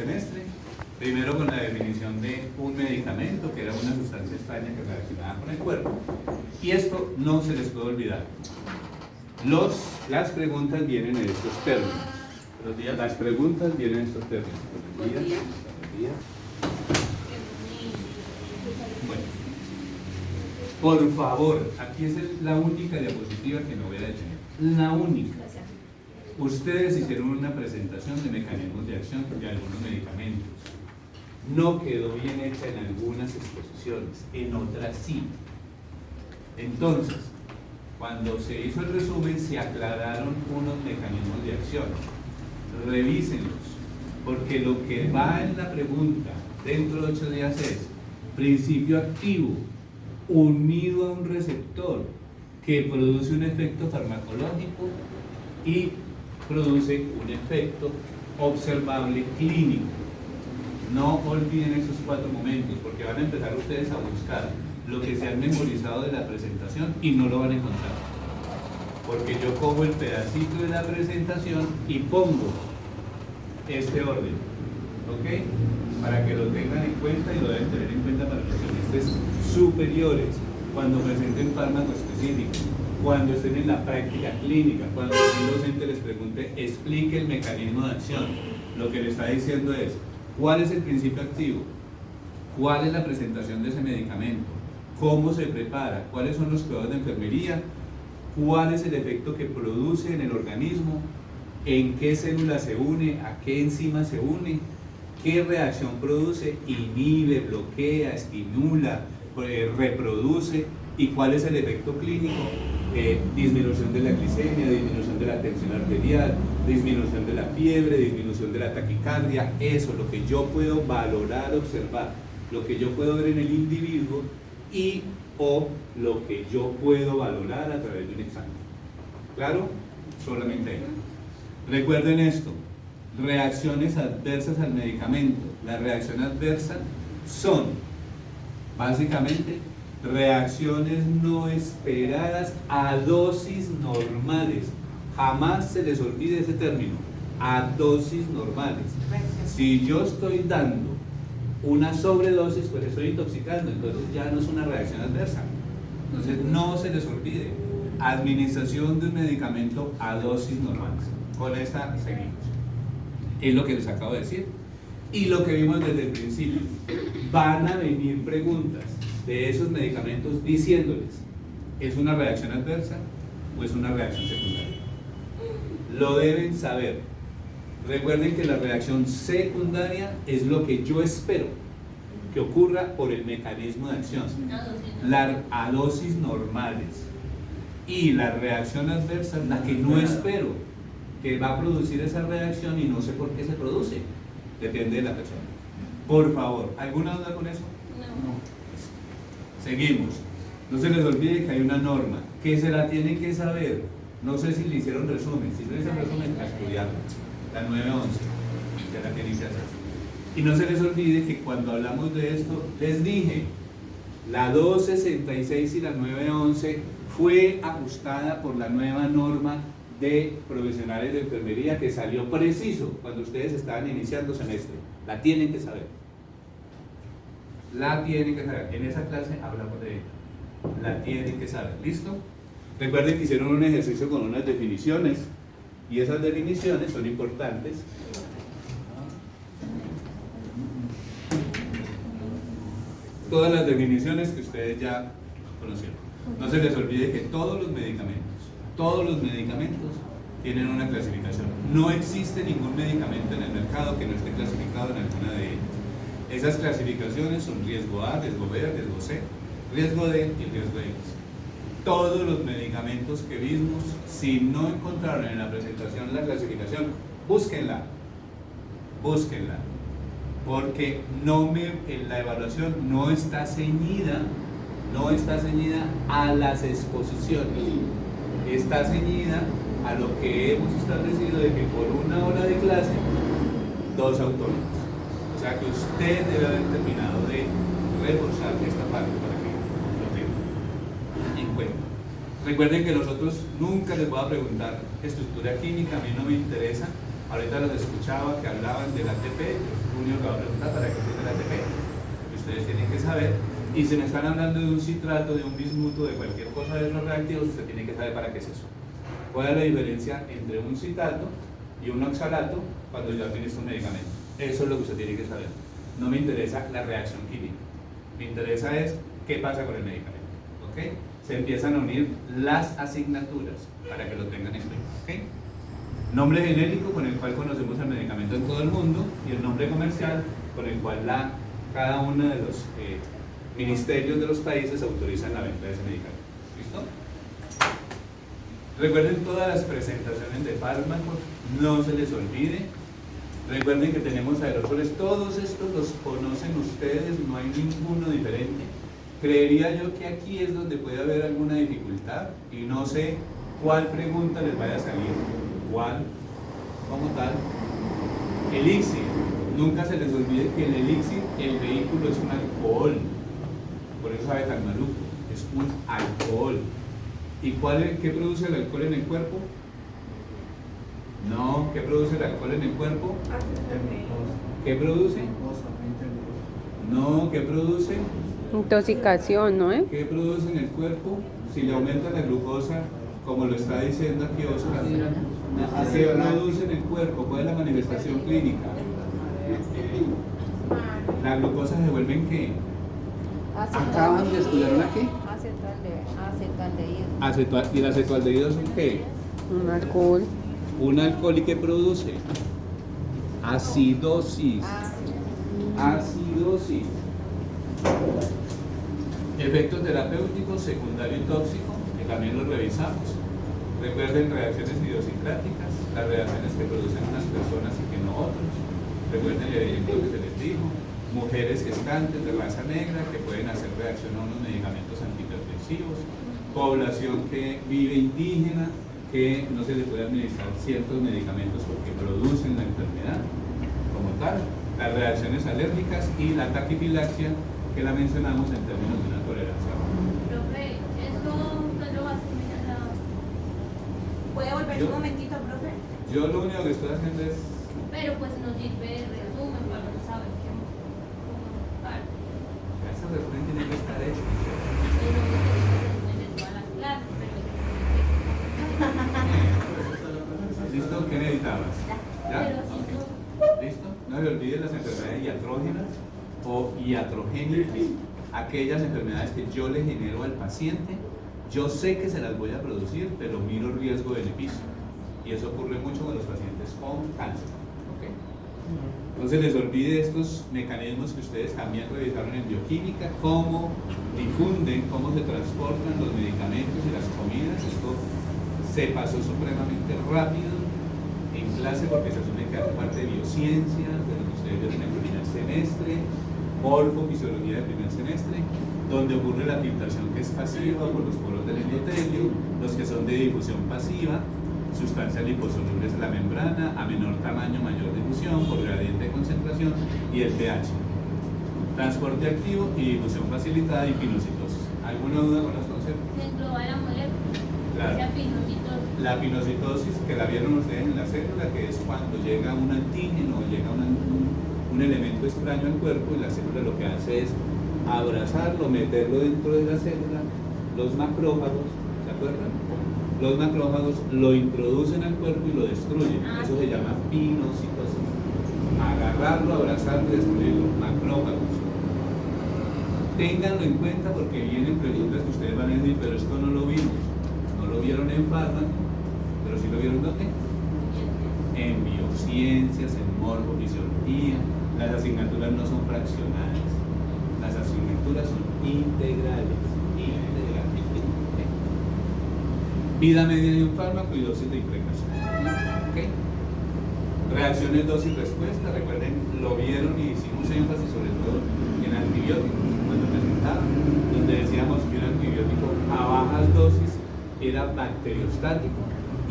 semestre. Primero con la definición de un medicamento, que era una sustancia extraña que reaccionaba con el cuerpo. Y esto no se les puede olvidar. Las preguntas vienen en estos términos. Buenos días. Las preguntas vienen en estos términos. Buenos días. Buenos días. Bueno, por favor, aquí es la única diapositiva que no voy a detener. La única. Ustedes hicieron una presentación de mecanismos de acción de algunos medicamentos. No quedó bien hecha en algunas exposiciones, en otras sí. Entonces, cuando se hizo el resumen, se aclararon unos mecanismos de acción. Revísenlos, porque lo que va en la pregunta dentro de 8 días es principio activo unido a un receptor que produce un efecto farmacológico y produce un efecto observable clínico. No olviden esos 4 momentos, porque van a empezar ustedes a buscar lo que se han memorizado de la presentación y no lo van a encontrar. Porque yo cojo el pedacito de la presentación y pongo este orden, ¿ok? Para que lo tengan en cuenta y lo deben tener en cuenta para los semestres superiores, cuando presenten fármaco específico, cuando estén en la práctica clínica, cuando un docente les pregunte, explique el mecanismo de acción. Lo que le está diciendo es, ¿cuál es el principio activo? ¿Cuál es la presentación de ese medicamento? ¿Cómo se prepara? ¿Cuáles son los cuidados de enfermería? ¿Cuál es el efecto que produce en el organismo? ¿En qué célula se une? ¿A qué enzima se une? ¿Qué reacción produce? ¿Inhibe, bloquea, estimula, reproduce? ¿Y cuál es el efecto clínico? Disminución de la glicemia, disminución de la tensión arterial, disminución de la fiebre, disminución de la taquicardia. Eso, lo que yo puedo valorar, observar, lo que yo puedo ver en el individuo y o lo que yo puedo valorar a través de un examen. ¿Claro? Solamente ahí. Recuerden esto, reacciones adversas al medicamento. La reacción adversa son básicamente reacciones no esperadas a dosis normales. Jamás se les olvide ese término, a dosis normales. Si yo estoy dando una sobredosis, pues estoy intoxicando, entonces ya no es una reacción adversa. Entonces no se les olvide, administración de un medicamento a dosis normales. Con esta seguimos. Es lo que les acabo de decir. Y lo que vimos desde el principio, van a venir preguntas de esos medicamentos diciéndoles, ¿es una reacción adversa o es una reacción secundaria? Lo deben saber. Recuerden que la reacción secundaria es lo que yo espero que ocurra por el mecanismo de acción, a dosis normales. Y la reacción adversa es la que no espero, que va a producir esa reacción y no sé por qué se produce. Depende de la persona. Por favor, ¿alguna duda con eso? No. Seguimos. No se les olvide que hay una norma que se la tienen que saber. No sé si le hicieron resumen. Si no le hicieron resumen, a estudiarla. La 911. Ya la tienen que hacer. Y no se les olvide que cuando hablamos de esto, les dije, la 266 y la 911 fue ajustada por la nueva norma de profesionales de enfermería que salió preciso cuando ustedes estaban iniciando semestre. La tienen que saber. La tienen que saber. En esa clase hablamos de ella. La tienen que saber. ¿Listo? Recuerden que hicieron un ejercicio con unas definiciones y esas definiciones son importantes. Todas las definiciones que ustedes ya conocieron. No se les olvide que todos los medicamentos tienen una clasificación. No existe ningún medicamento en el mercado que no esté clasificado en alguna de ellas. Esas clasificaciones son riesgo A, riesgo B, riesgo C, riesgo D y riesgo X. Todos los medicamentos que vimos, si no encontraron en la presentación la clasificación, búsquenla, porque en la evaluación no está ceñida a las exposiciones, está ceñida a lo que hemos establecido de que por una hora de clase, 2 autónomos. O sea que usted debe haber terminado de reforzar esta parte para que lo tenga en cuenta. Recuerden que nosotros nunca les voy a preguntar estructura química, a mí no me interesa Ahorita los escuchaba que hablaban del ATP, Julio que va a preguntar para qué sirve el ATP, que ustedes tienen que saber. Y si me están hablando de un citrato, de un bismuto, de cualquier cosa de esos reactivos, usted tiene que saber para qué es eso. ¿Cuál es la diferencia entre un citrato y un oxalato cuando yo administro un medicamento? Eso es lo que usted tiene que saber. No me interesa la reacción química, me interesa es qué pasa con el medicamento. ¿Okay? Se empiezan a unir las asignaturas para que lo tengan en cuenta. ¿Okay? Nombre genérico con el cual conocemos el medicamento en todo el mundo y el nombre comercial con el cual cada uno de los ministerios de los países autorizan la venta de ese medicamento. ¿Listo? Recuerden todas las presentaciones de fármacos, no se les olvide. Recuerden que tenemos aerosoles, todos estos los conocen ustedes, no hay ninguno diferente. Creería yo que aquí es donde puede haber alguna dificultad y no sé cuál pregunta les vaya a salir, cuál, como tal. Elixir, nunca se les olvide que el elixir, el vehículo es un alcohol, por eso sabe tan maluco, es un alcohol. ¿Y qué produce el alcohol en el cuerpo? No, ¿qué produce el alcohol en el cuerpo? ¿Qué produce? No, ¿qué produce? Intoxicación, ¿no? ¿Qué produce en el cuerpo? Si le aumenta la glucosa, como lo está diciendo aquí Oscar, ¿qué produce en el cuerpo? ¿Cuál es la manifestación clínica? ¿La glucosa se vuelve en qué? Acaban de estudiar aquí. ¿Y el acetaldehído es un qué? Un alcohol. Un alcohol, ¿y qué produce? Acidosis. Acidosis. Efectos terapéuticos, secundario y tóxico, que también los revisamos. Recuerden reacciones idiosincráticas, las reacciones que producen unas personas y que no otros. Recuerden el ejemplo que se les dijo. Mujeres gestantes de raza negra que pueden hacer reacción a unos medicamentos antihipertensivos. Población que vive indígena, que no se le puede administrar ciertos medicamentos porque producen la enfermedad como tal. Las reacciones alérgicas y la taquifilaxia, que la mencionamos en términos de una tolerancia. Profe, ¿eso usted lo va a hacer? ¿Puede volver un momentito, profe? Yo lo único que estoy haciendo es... Pero pues nos sirve de resumen para saber qué buscar. Ese resumen tiene que estar hecho. Pero no es resumen de toda la clase, pero ¿Listo? ¿Qué necesitabas? ¿Ya? Pero si Ok. no, ¿Listo? No se olviden las enfermedades iatrógenas o iatrogénicas, aquellas enfermedades que yo le genero al paciente, yo sé que se las voy a producir, pero miro riesgo-beneficio. Y eso ocurre mucho con los pacientes con cáncer. ¿Okay? No se les olvide estos mecanismos que ustedes también revisaron en bioquímica, cómo difunden, cómo se transportan los medicamentos y las comidas. Esto se pasó supremamente rápido en clase porque se asume que hace parte de biociencias, de lo que ustedes vieron en el primer semestre, morfofisiología del primer semestre, donde ocurre la filtración que es pasiva por los poros del endotelio, los que son de difusión pasiva, sustancias liposolubles de la membrana, a menor tamaño, mayor difusión, por gradiente de concentración, y el pH. Transporte activo y difusión facilitada y pinocitosis. ¿Alguna duda con los conceptos? se engloba la molécula. Claro. Esa pinocitosis. La pinocitosis, que la vieron ustedes en la célula, que es cuando llega un antígeno, llega un elemento extraño al cuerpo y la célula lo que hace es abrazarlo, meterlo dentro de la célula, los macrófagos, ¿se acuerdan? Los macrófagos lo introducen al cuerpo y lo destruyen. Eso se llama pinocitosis. Agarrarlo, abrazarlo y destruirlo. Macrófagos. Ténganlo en cuenta porque vienen preguntas que ustedes van a decir, pero esto no lo vimos. No lo vieron en fármaco, pero sí lo vieron ¿dónde? En biociencias, en morfofisiología. Las asignaturas no son fraccionadas. Las asignaturas son integrales. Vida media de un fármaco y dosis de imprecación. ¿Okay? Reacciones, dosis, respuesta. Recuerden, lo vieron y hicimos énfasis sobre todo en antibióticos cuando presentaban, donde decíamos que un antibiótico a bajas dosis era bacteriostático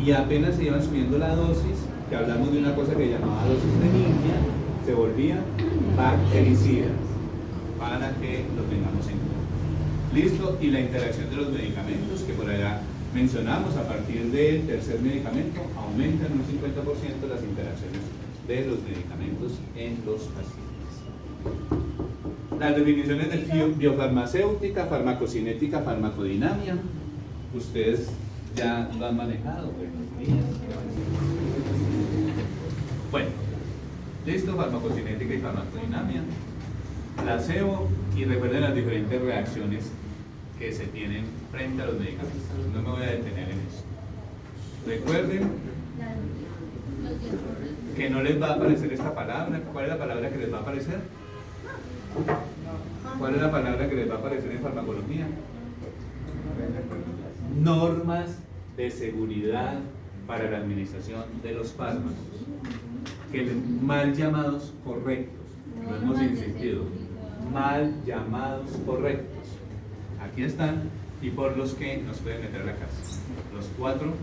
y apenas se iban subiendo la dosis, que hablamos de una cosa que llamaba dosis de niña, se volvía bactericida, para que lo tengamos en cuenta. Listo, y la interacción de los medicamentos, que por allá mencionamos, a partir del tercer medicamento aumentan un 50% las interacciones de los medicamentos en los pacientes. Las definiciones de biofarmacéutica, farmacocinética, farmacodinamia, ustedes ya lo han manejado. Bueno, listo, farmacocinética y farmacodinamia, placebo, y recuerden las diferentes reacciones que se tienen frente a los medicamentos. No me voy a detener en eso. Recuerden que no les va a aparecer esta palabra. ¿Cuál es la palabra que les va a aparecer? ¿Cuál es la palabra que les va a aparecer en farmacología? Normas de seguridad para la administración de los fármacos, que mal llamados correctos, lo hemos insistido, mal llamados correctos. Aquí están, y por los que nos pueden meter a la casa. Los 4. ¿Ok?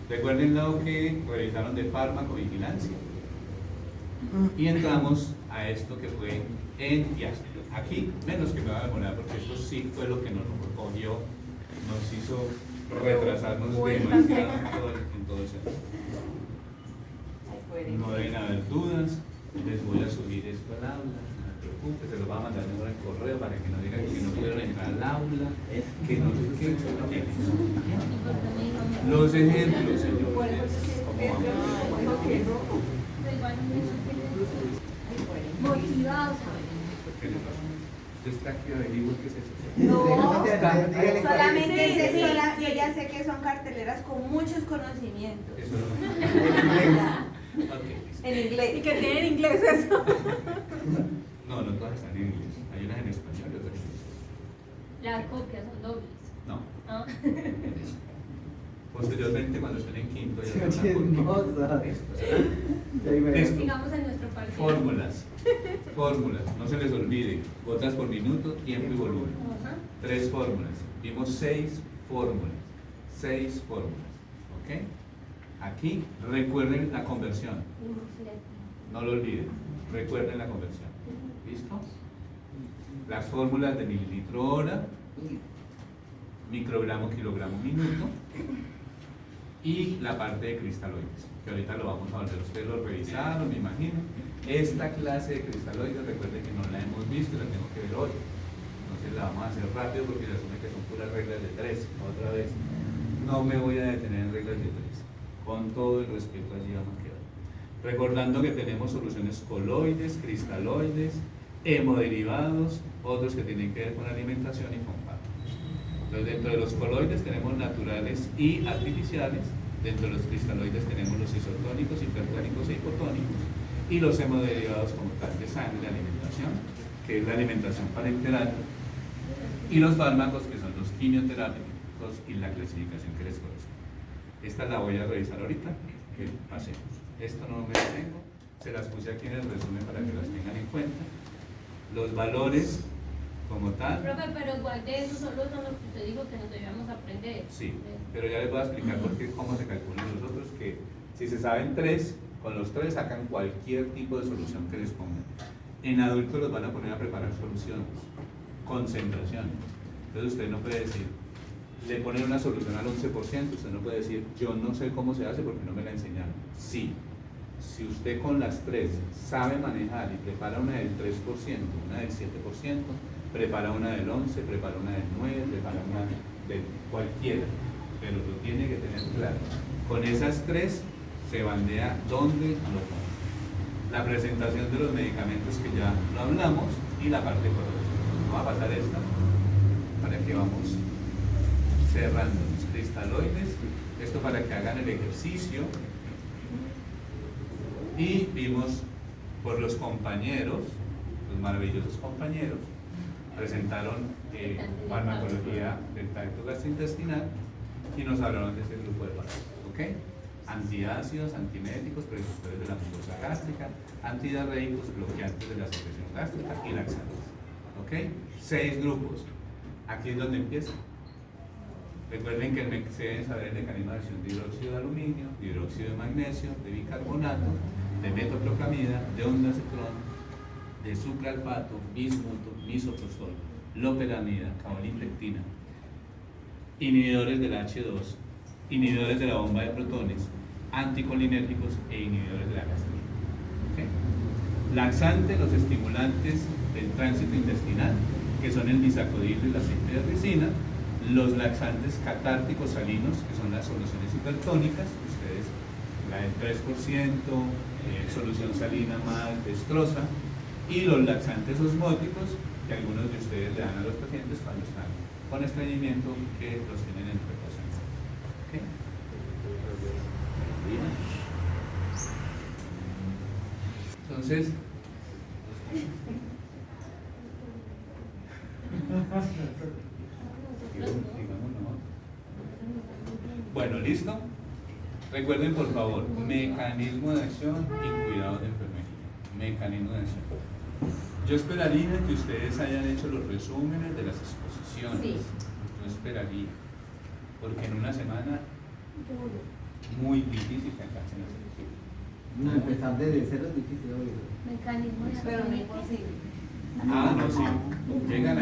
Recuerden lo que realizaron de farmacovigilancia. Y entramos a esto que fue en ya. Aquí, menos que me va a demorar, porque esto sí fue lo que nos cogió, nos hizo retrasarnos demasiado en todo el sentido. No deben haber dudas, les voy a subir esto al aula. Se los va a mandar mejor en correo para que no digan que no pudieron entrar al aula, que no sé qué. Los ejemplos, señores. Motivados. ¿Usted está aquí averiguo qué es eso? No, solamente yo ya sé que son carteleras con muchos conocimientos. Eso no. En inglés. Y que tienen inglés eso. No, no todas están en inglés. Hay unas en español y otras en inglés. Las copias son dobles. No. Ah. Posteriormente, cuando estén en quinto, ya Qué hermosa. Listo. Digamos en nuestro parque. Fórmulas. Fórmulas. No se les olvide. Gotas por minuto, tiempo y volumen. Ajá. 3 fórmulas. Vimos 6 fórmulas. 6 fórmulas. ¿Ok? Aquí recuerden la conversión. No lo olviden. Recuerden la conversión. ¿Listo? Las fórmulas de mililitro hora, microgramo, kilogramo, minuto, y la parte de cristaloides, que ahorita lo vamos a volver. Ustedes lo revisaron, me imagino. Esta clase de cristaloides, recuerden que no la hemos visto, la tengo que ver hoy. Entonces la vamos a hacer rápido porque se asume que son puras reglas de 3. Otra vez, no me voy a detener en reglas de 3. Con todo el respeto, allí vamos a quedar. Recordando que tenemos soluciones coloides, cristaloides, hemoderivados, otros que tienen que ver con alimentación y con fármacos. Entonces, dentro de los coloides tenemos naturales y artificiales. Dentro de los cristaloides tenemos los isotónicos, hipertónicos e hipotónicos. Y los hemoderivados como tal de sangre, de alimentación, que es la alimentación parenteral. Y los fármacos, que son los quimioterápicos y la clasificación que les corresponde. Esta la voy a revisar ahorita, que pasemos. Esto no me lo tengo, se las puse aquí en el resumen para que las tengan en cuenta. Los valores como tal. Profe, pero igual de esos solo son los que usted dijo que nos debíamos aprender. Sí, pero ya les voy a explicar por qué, cómo se calculan los otros, que si se saben 3, con los 3 sacan cualquier tipo de solución que les pongan. En adultos los van a poner a preparar soluciones, concentraciones. Entonces usted no puede decir, le ponen una solución al 11%, usted no puede decir, yo no sé cómo se hace porque no me la enseñaron. Sí, si usted con las 3 sabe manejar y prepara una del 3%, una del 7%, prepara una del 11, prepara una del 9, prepara una de cualquiera, pero lo tiene que tener claro. Con esas 3 se bandea dónde lo pone. La presentación de los medicamentos que ya lo hablamos y la parte correcta. Vamos a pasar esta para que vamos cerrando los cristaloides, esto para que hagan el ejercicio. Y vimos por los compañeros, los maravillosos compañeros, presentaron farmacología del tracto gastrointestinal y nos hablaron de ese grupo de fármacos, ¿ok? Antiácidos, antiméticos, precursores de la mucosa gástrica, antidiarreicos, bloqueantes de la secreción gástrica y laxantes, ¿ok? 6 grupos. Aquí es donde empieza. Recuerden que se deben saber el mecanismo de acción de hidróxido de aluminio, de hidróxido de magnesio, de bicarbonato, de metoclopramida, de ondansetron, de sucralfato, bismuto, misoprostol, loperamida, cabalintectina. inhibidores del H2, inhibidores de la bomba de protones, anticolinérgicos e inhibidores de la gastrina. ¿Okay? Laxantes, los estimulantes del tránsito intestinal, que son el bisacodilo y la aceite de ricina, los laxantes catárticos salinos, que son las soluciones hipertónicas, ustedes, la del 3%, solución salina más destroza, y los laxantes osmóticos, que algunos de ustedes le dan a los pacientes cuando están con estreñimiento, que los tienen en reposo. ¿Okay? Entonces, bueno, ¿listo? Recuerden por favor, mecanismo de acción y cuidado de enfermería. Mecanismo de acción. Yo esperaría que ustedes hayan hecho los resúmenes de las exposiciones. Sí. Yo esperaría, porque en una semana muy difícil que alcancen a hacer eso. No, empezar desde cero es difícil, obvio. Mecanismo de Pero no es acción. posible. Ah, no, sí. Llegan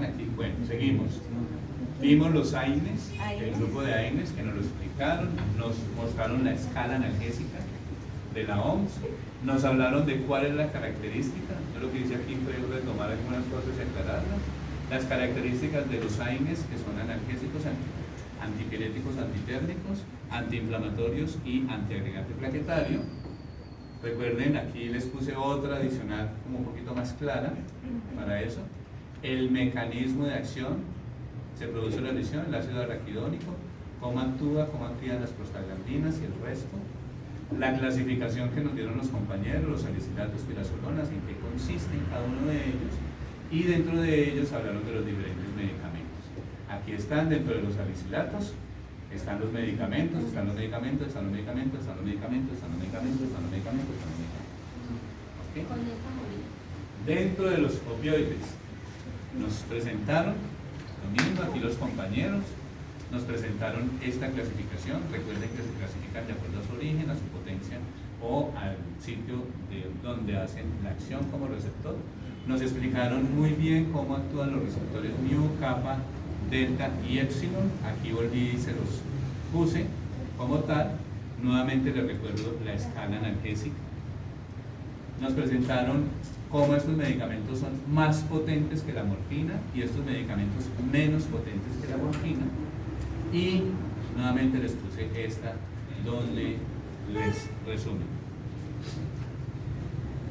aquí. Bueno, seguimos. Vimos los AINES, el grupo de AINES que nos lo explicaron, nos mostraron la escala analgésica de la OMS, nos hablaron de cuál es la característica. Yo lo que hice aquí fue retomar algunas cosas y aclararlas. Las características de los AINES, que son analgésicos, antipiréticos, antitérmicos, antiinflamatorios y antiagregante plaquetario. Recuerden, aquí les puse otra adicional como un poquito más clara para eso. El mecanismo de acción, se produce la lesión, el ácido araquidónico, cómo actúa, cómo activan las prostaglandinas y el resto. La clasificación que nos dieron los compañeros, los salicilatos, pirazolonas, en qué consiste en cada uno de ellos. Y dentro de ellos hablaron de los diferentes medicamentos. Aquí están dentro de los salicilatos, están los medicamentos, están los medicamentos, están los medicamentos, están los medicamentos, están los medicamentos, están los medicamentos, están los medicamentos. ¿Okay? Con esta movilidad. Dentro de los opioides nos presentaron lo mismo, aquí los compañeros nos presentaron esta clasificación. Recuerden que se clasifican de acuerdo a su origen, a su potencia o al sitio de donde hacen la acción como receptor. Nos explicaron muy bien cómo actúan los receptores mu, kappa, delta y epsilon. Aquí volví y se los puse como tal. Nuevamente les recuerdo la escala analgésica. Nos presentaron cómo estos medicamentos son más potentes que la morfina y estos medicamentos menos potentes que la morfina. Y nuevamente les puse esta donde les resumen.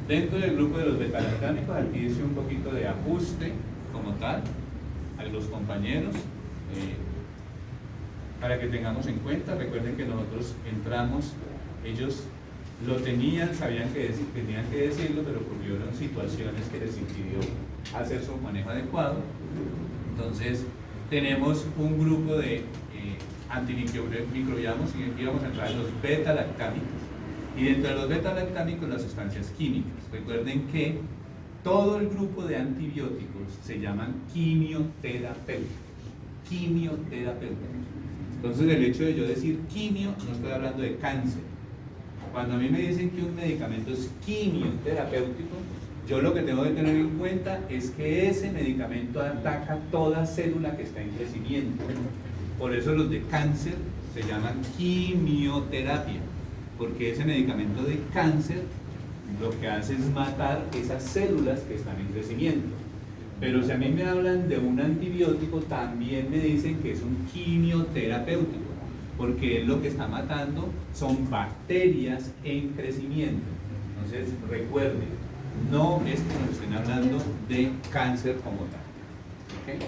Dentro del grupo de los betalactámicos, aquí hice un poquito de ajuste como tal a los compañeros para que tengamos en cuenta. Recuerden que nosotros entramos, ellos lo tenían, sabían que tenían que decirlo, pero ocurrieron situaciones que les impidió hacer su manejo adecuado. Entonces tenemos un grupo de antimicrobianos y aquí vamos a entrar en los beta-lactámicos. Y dentro de los beta-lactámicos las sustancias químicas. Recuerden que todo el grupo de antibióticos se llaman quimioterapéuticos. Quimioterapéuticos. Entonces el hecho de yo decir quimio, no estoy hablando de cáncer. Cuando a mí me dicen que un medicamento es quimioterapéutico, yo lo que tengo que tener en cuenta es que ese medicamento ataca toda célula que está en crecimiento. Por eso los de cáncer se llaman quimioterapia, porque ese medicamento de cáncer lo que hace es matar esas células que están en crecimiento. Pero si a mí me hablan de un antibiótico, también me dicen que es un quimioterapéutico, porque lo que está matando son bacterias en crecimiento. Entonces recuerden, no es que nos estén hablando de cáncer como tal. ¿Okay?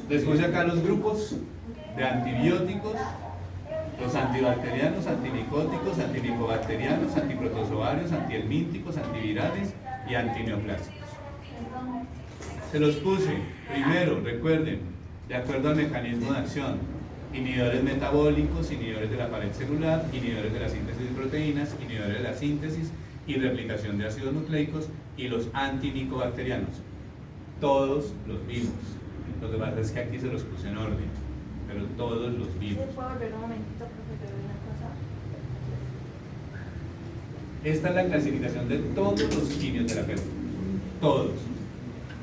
Después de acá los grupos de antibióticos, los antibacterianos, antimicóticos, antimicobacterianos, antiprotozoarios, antihelmínticos, antivirales y antineoplásicos. Se los puse, primero, recuerden, de acuerdo al mecanismo de acción, inhibidores metabólicos, inhibidores de la pared celular, inhibidores de la síntesis de proteínas, inhibidores de la síntesis y replicación de ácidos nucleicos y los antimicobacterianos. Todos los vimos. Lo que pasa es que aquí se los puse en orden, pero todos los vimos. ¿Se puede volver un momentito, profe, pero una cosa? Esta es la clasificación de todos los quimioterapeutas, todos.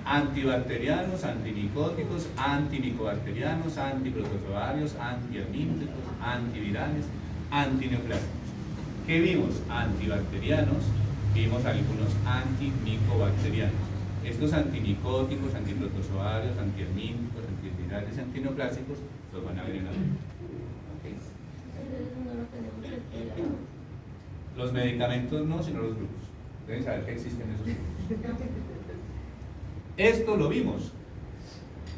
Antibacterianos, antimicóticos, antimicobacterianos, antiprotozoarios, antihermínicos, antivirales, antineoplásicos. ¿Qué vimos? Antibacterianos, vimos algunos antimicobacterianos. Estos antimicóticos, antiprotozoarios, antihermínicos, antivirales y antineoplásicos los van a ver en la ¿okay? No lo tenemos que estudiar. Los medicamentos no, sino los grupos. Deben saber que existen esos grupos. Esto lo vimos.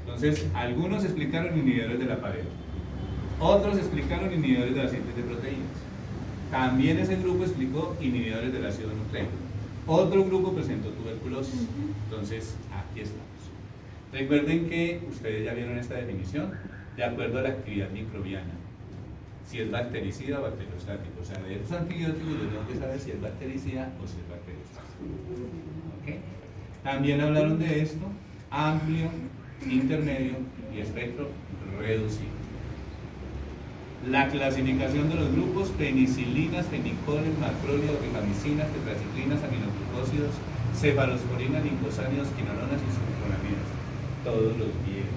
Entonces, algunos explicaron inhibidores de la pared, otros explicaron inhibidores de la síntesis de proteínas. También ese grupo explicó inhibidores del ácido nucleico. Otro grupo presentó tuberculosis. Entonces, aquí estamos. Recuerden que ustedes ya vieron esta definición de acuerdo a la actividad microbiana. Si es bactericida o bacteriostático. O sea, de esos antibióticos yo tengo que saber si es bactericida o si es bacteriostático. ¿Okay? También hablaron de esto, amplio, intermedio y espectro reducido. La clasificación de los grupos: penicilinas, fenicoles, macrólidos, rifamicinas, tetraciclinas, aminoglucósidos, cefalosporinas, lincosánidos, quinolonas y sulfonamidas. Todos los vieron.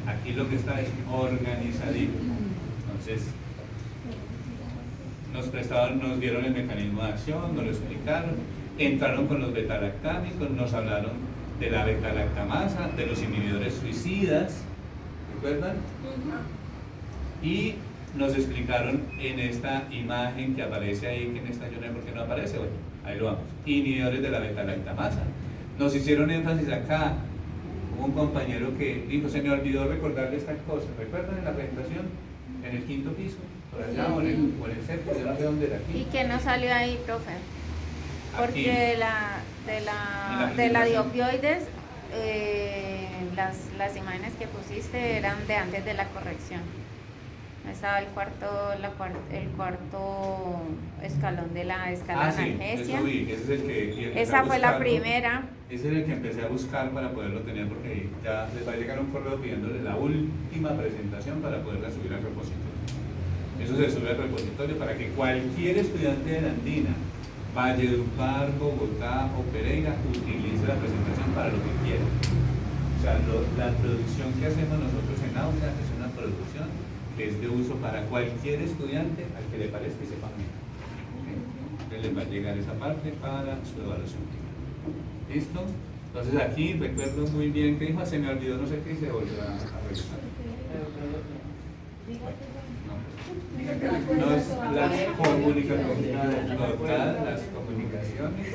Aquí lo que está es organizadito. Entonces, nos dieron el mecanismo de acción, nos lo explicaron, entraron con los betalactámicos, nos hablaron de la betalactamasa, de los inhibidores suicidas, ¿recuerdan? Y nos explicaron en esta imagen que aparece ahí, que en esta yo no sé por qué no aparece, bueno, ahí lo vamos, inhibidores de la betalactamasa. Nos hicieron énfasis acá, hubo un compañero que dijo, se me olvidó recordarle esta cosa, ¿recuerdan en la presentación? En el quinto piso, por allá, o en el sexto, yo no sé dónde era aquí. ¿Y qué nos salió ahí, profe? Aquí. Porque de la de opioides, las imágenes que pusiste eran de antes de la corrección. Estaba el cuarto escalón de la escala sí, analgesia. eso vi, ese es el que Esa fue la buscando. primera. Ese es el que empecé a buscar para poderlo tener, porque ya les va a llegar un correo pidiéndole la última presentación para poderla subir al repositorio. Eso se sube al repositorio para que cualquier estudiante de la Andina, Valledupar, Bogotá o Pereira, utilice la presentación para lo que quiera. O sea, la producción que hacemos nosotros en Aula es una producción que es de uso para cualquier estudiante al que le parezca y sepa bien. ¿Okay? Entonces les va a llegar esa parte para su evaluación. ¿Listo? Entonces aquí recuerdo muy bien que dijo, se me olvidó, no sé qué, y se volvió a revisar. No es las comunicaciones, las comunicaciones,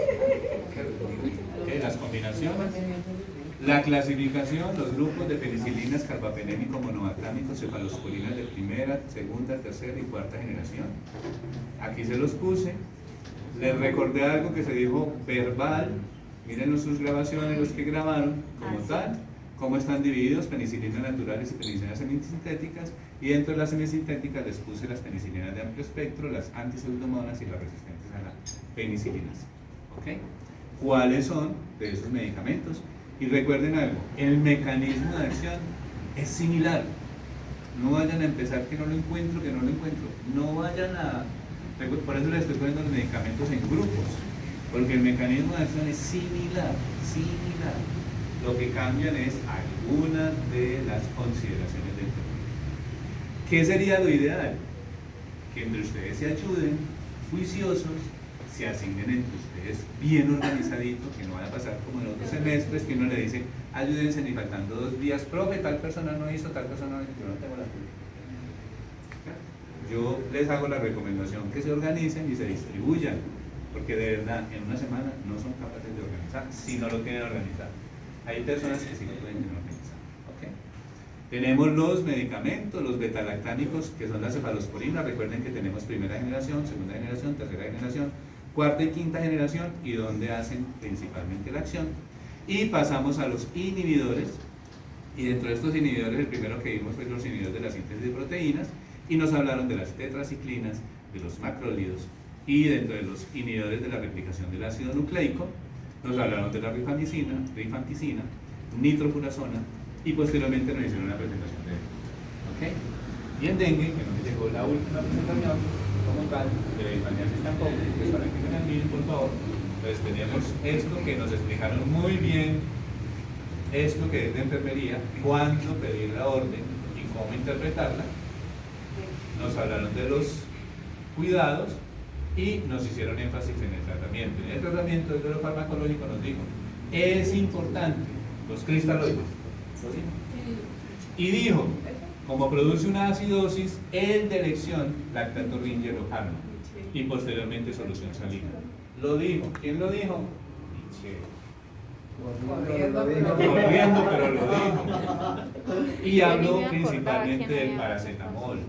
¿qué? Las combinaciones, la clasificación, los grupos de penicilinas, carbapenémico, monoatámico, cefalosporinas de primera, segunda, tercera y cuarta generación. Aquí se los puse. Les recordé algo que se dijo verbal. Miren sus grabaciones, los que grabaron, como tal, cómo están divididos, penicilinas naturales y penicilinas semisintéticas, y dentro de las semisintéticas les puse las penicilinas de amplio espectro, las antiseudomonas y las resistentes a la penicilinas. ¿Okay? ¿Cuáles son de esos medicamentos? Y recuerden algo, el mecanismo de acción es similar. No vayan a empezar que no lo encuentro, no vayan a... Por eso les estoy poniendo los medicamentos en grupos, porque el mecanismo de acción es similar. Lo que cambian es algunas de las consideraciones del tema. ¿Qué sería lo ideal? Que entre ustedes se ayuden, juiciosos, se asignen entre ustedes bien organizaditos, que no van a pasar como en otros semestres, que uno le dice, ayúdense ni faltando 2 días, profe, tal persona no hizo, tal persona no hizo, yo no tengo la culpa. Yo les hago la recomendación que se organicen y se distribuyan, porque de verdad en una semana no son capaces de organizar si no lo tienen organizado. Hay personas que sí lo pueden tener organizado. ¿Okay? Tenemos los medicamentos, los betalactámicos, que son la cefalosporina. Recuerden que tenemos primera generación, segunda generación, tercera generación, cuarta y quinta generación, y donde hacen principalmente la acción. Y pasamos a los inhibidores, y dentro de estos inhibidores el primero que vimos fue los inhibidores de la síntesis de proteínas, y nos hablaron de las tetraciclinas, de los macrólidos, y dentro de los inhibidores de la replicación del ácido nucleico nos hablaron de la rifampicina, nitrofurazona, y posteriormente nos hicieron una presentación de dengue. ¿Okay? Y en dengue, que nos llegó la última presentación, como tal, de la hipaniasis tampoco, pues para que me miren por favor. Entonces tenemos esto que nos explicaron muy bien, esto que es de enfermería, cuándo pedir la orden y cómo interpretarla. Nos hablaron de los cuidados y nos hicieron énfasis en el tratamiento. En el tratamiento de lo farmacológico nos dijo, es importante los cristaloides. ¿Lo dijo? Y dijo, como produce una acidosis, el de elección lactatorringe Locarno y posteriormente solución salina. Lo dijo. ¿Quién lo dijo? Nietzsche. Corriendo, pero lo dijo. Y habló principalmente del paracetamol.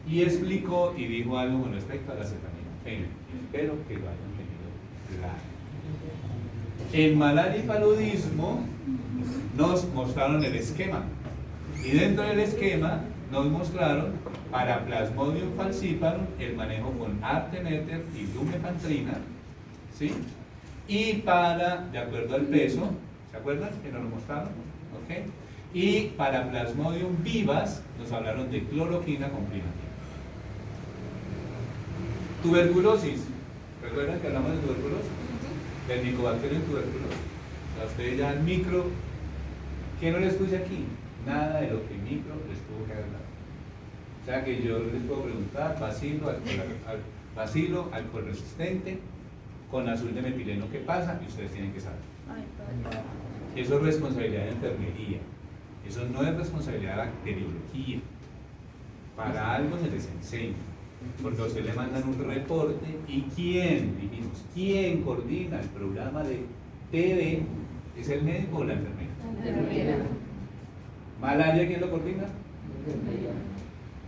Y explicó y dijo algo con respecto a la acetaminofén. Espero que lo hayan tenido claro. En malaria y paludismo nos mostraron el esquema. Y dentro del esquema nos mostraron para Plasmodium falciparum el manejo con artemether y lumefantrina, ¿sí? Y para, de acuerdo al peso, ¿se acuerdan que nos lo mostraron? ¿Ok? Y para Plasmodium vivas nos hablaron de cloroquina con prinatina. Tuberculosis, ¿recuerdan que hablamos de tuberculosis? Del Mycobacterium tuberculosis. O sea, ustedes ya el micro, ¿qué no les puse aquí? Nada de lo que micro les tuvo que hablar. O sea que yo les puedo preguntar, bacilo, alcohol resistente, con azul de metileno, ¿qué pasa? Y ustedes tienen que saber. Eso es responsabilidad de enfermería. Eso no es responsabilidad de bacteriología. Para algo se les enseña. Porque a usted le mandan un reporte y ¿quién coordina el programa de TB? ¿Es el médico o la enfermera? ¿Malaria quién lo coordina?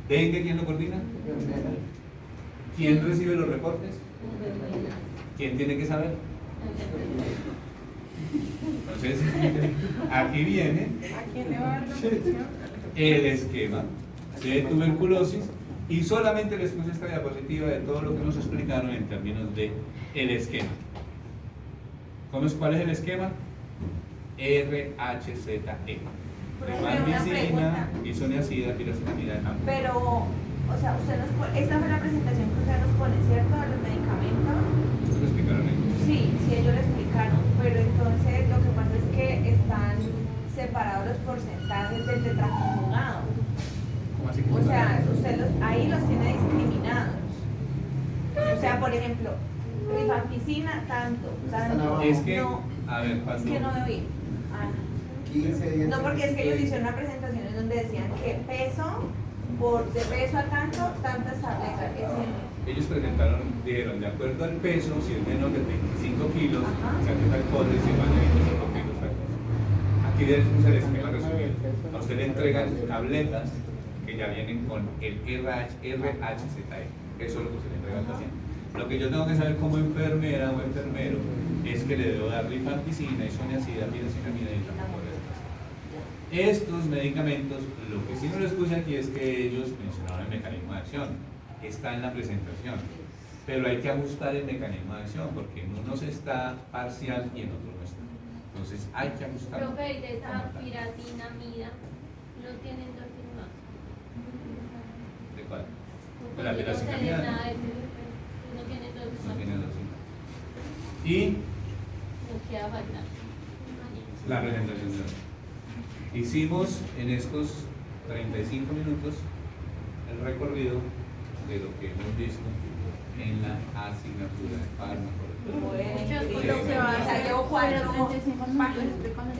¿Dengue quién lo coordina? ¿Quién recibe los reportes? ¿Quién tiene que saber? Entonces, aquí viene el esquema de tuberculosis y solamente les puse esta diapositiva de todo lo que nos explicaron en términos de el esquema. ¿Cuál es el esquema? RHZE. Rifampicina, isoniazida, piracetamida. Pero, o sea, esta fue la presentación que ustedes nos ponen, ¿cierto? De los medicamentos. ¿Ustedes lo explicaron ellos? Sí, ellos lo explicaron, pero entonces lo que pasa es que están separados los porcentajes del tetraconjugado. ¿Cómo así que O sea, usted ahí los tiene discriminados. O sea, por ejemplo, rifampicina tanto. es que, no, a ver, es que no debo ir. 15 días. No, porque es que ellos hicieron una presentación en donde decían que de peso a tantas tabletas. ellos presentaron, dijeron, de acuerdo al peso, si es menor de 25 kilos, se hace tal cosa, y si es más de 25 kilos, tal cosa. Aquí les puse el esquema resumido. A usted le entregan tabletas que ya vienen con el RHZE. Eso es lo que se le entrega al paciente. Lo que yo tengo que saber como enfermera o enfermero es que le debo dar rifampicina, isoniazida, piracetamida y tampoco de esas. Estos medicamentos, lo que sí no les puse aquí es que ellos mencionaron el mecanismo de acción. Está en la presentación. Pero hay que ajustar el mecanismo de acción porque en unos está parcial y en otros no está. Entonces hay que ajustar. Profe, de esta piratinamida no tienen dos firmas. ¿De cuál? Porque La yo no sé piracetamida. nada de no tiene dos No firmas. tiene dos firmas. Y Nos queda falta. la presentación de hoy. Hicimos en estos 35 minutos el recorrido de lo que hemos visto en la asignatura de fármacos. Bueno, Muchas lo cosas que va a hacer, llevo 4 páginas.